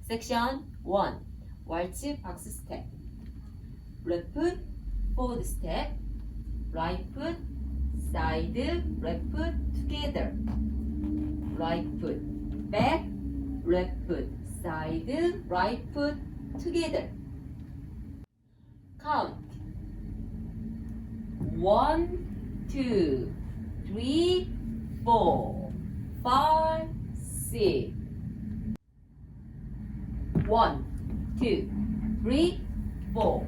섹션 1. waltz 박스 스텝. left foot, forward step, right foot, side, left foot together, right foot, back, left foot, side, right foot together. Count. 1, 2, 3, 4, 5, 6. 1, 2, 3, 4,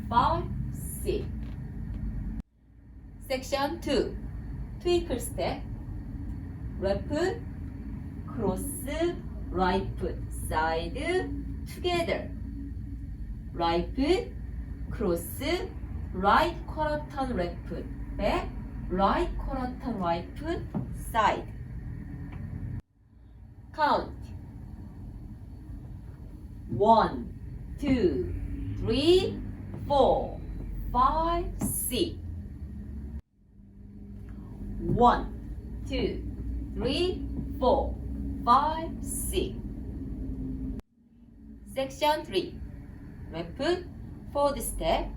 5, 6. Section 2. Twinkle step. Left foot, cross, right foot, side, together. Right foot, cross, right quarter turn left foot, back, right quarter turn right foot, side. Count. 1, 2, 3, 4, 5, 6. 1, 2, 3, 4, 5, 6. Section 3. Left foot, forward step.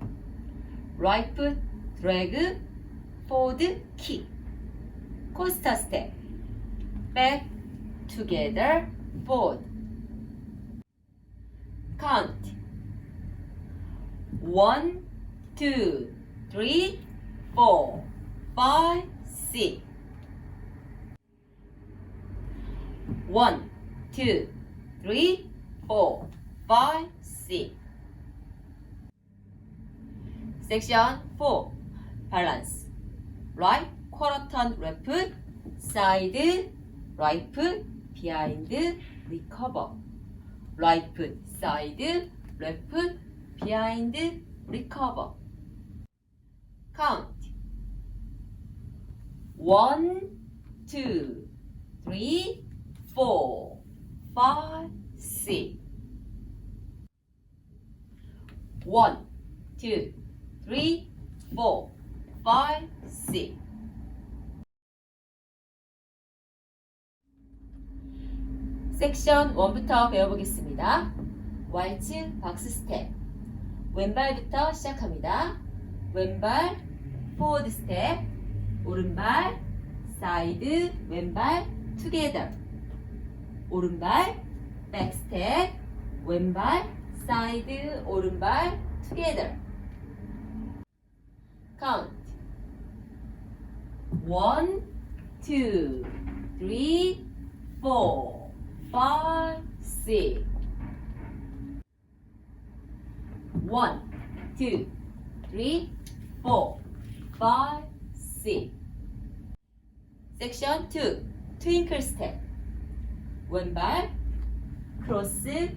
Right foot, drag, forward, kick. Coaster step. Back, together, forward. Count. 1, 2, 3, 4, 5, 6. 1, 2, 3, 4, 5, 6. Section 4. Balance. Right quarter turn left foot, side, right foot, behind, recover. Right foot, side, left foot, behind, recover. Count. 1, 2, 3, 4, 5, 6. 1, 2, 3, 4, 5, 6. 섹션 1부터 배워보겠습니다. waltz 박스 스텝. 왼발부터 시작합니다. 왼발 forward 스텝, 오른발 사이드, 왼발 together. 오른발 back 스텝, 왼발 사이드, 오른발 together. Count. 1, 2, 3, 4, 5, 6. 1, 2, 3, 4, 5, 6. Section 2. Twinkle step. 왼발 크로스,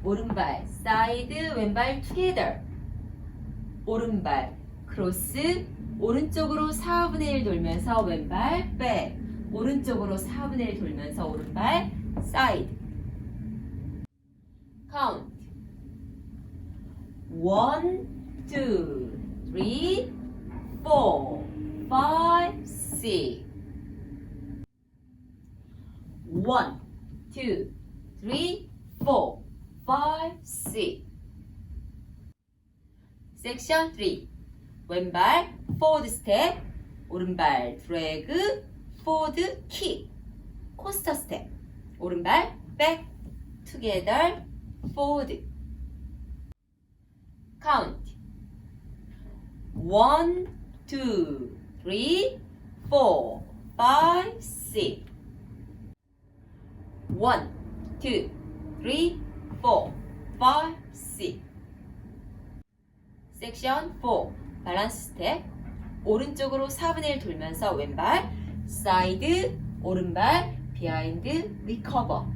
오른발 사이드, 왼발 together. 오른발 크로스, 오른쪽으로 4분의 1 돌면서 왼발 백, 오른쪽으로 4분의 1 돌면서 오른발 사이드. Count. 1, 2, 3, 4, 5, 6. 1, 2, 3, 4, 5, 6. Section 3. 왼발 forward step, 오른발 drag, forward kick, coaster step. 오른발 back, together, forward. Count. 1, 2, 3, 4, 5, 6. 1, 2, 3, 4, 5, 6. Section 4. 밸런스 스텝. 오른쪽으로 4분의 1 돌면서 왼발 사이드, 오른발 비하인드, 리커버.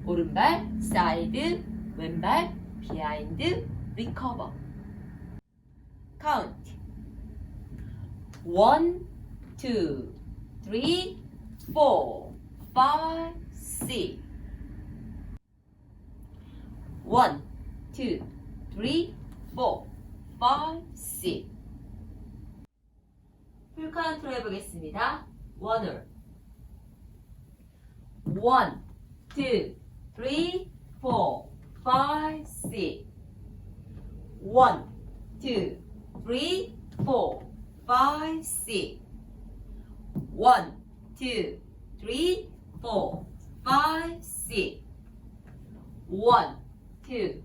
오른발 사이드, 왼발 비하인드, 리커버. 카운트. 1, 2, 3, 4, 5, 6. 1, 2, 3, 4, 5, 6. 풀카운트로 해보겠습니다. 원을 1, 2, 3, 4, 5, 6. 1, 2, 3, 4, 5, 6. 1, 2, 3, 4, 5, 6. 1, 2,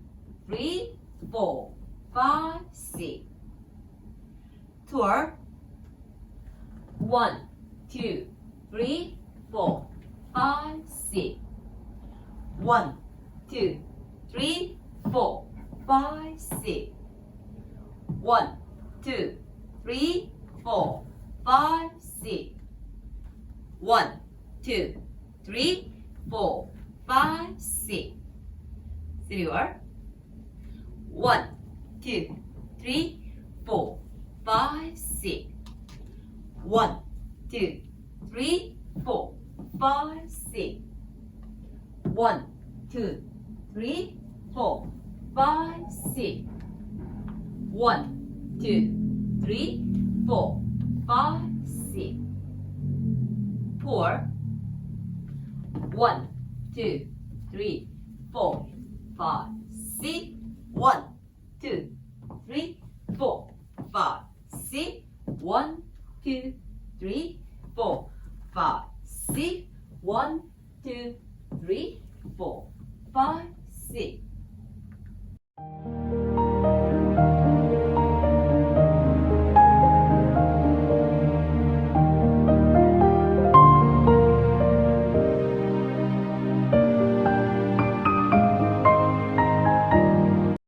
3, 4, 5, 6. Tour 1, 2, 3, 4, 5, 6. 1, 2, 3, 4, 5, 6. 1, 2, 3, 4, 5, 6. 1, 2, 3, 4, 5, 6. 3 more. 1, 2, 3, 4, 5, 6. 1, 2, 3, 4, 5, 6. 1, 2, 3, 4, 5, 6. 1, 2, 3, 4, 5, 6. 4. 1, 2, 3, 4, 5, 6. 1, 2, 3, 4, 5, 6. 1, 2,